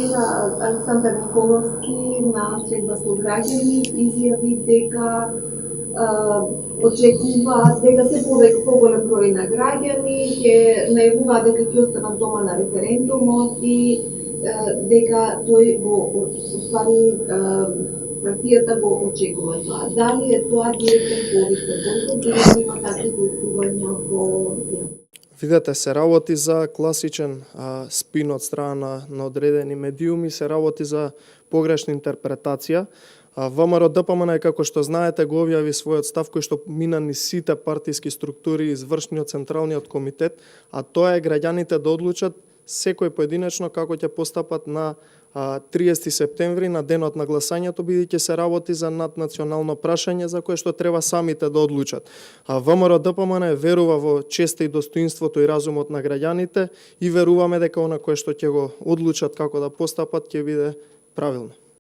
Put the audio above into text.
вчера Александар Николовски на средба со граѓани изјави дека очекува дека се поголем број на граѓани ќе најавуваат дека ќе останат дома на референдумот и дека тој го уствари партијата го очекува тоа. Дали е тоа директен повик за бојкот или има такви дојдувања во Видете, се работи за класичен спин од страна на одредени медиуми, се работи за погрешна интерпретација. ВМРО ДПМН, како што знаете, го објави својот став кој што мина ни сите партиски структури, извршниот централниот комитет, а тоа е граѓаните да одлучат секој поединечно како ќе постапат на 30 септември на денот на гласањето, бидејќи се работи за наднационално прашање за кое што треба самите да одлучат. ВМРО ДПМН верува во честа и достоинството и разумот на граѓаните и веруваме дека она кое што ќе го одлучат како да постапат ќе биде правилно.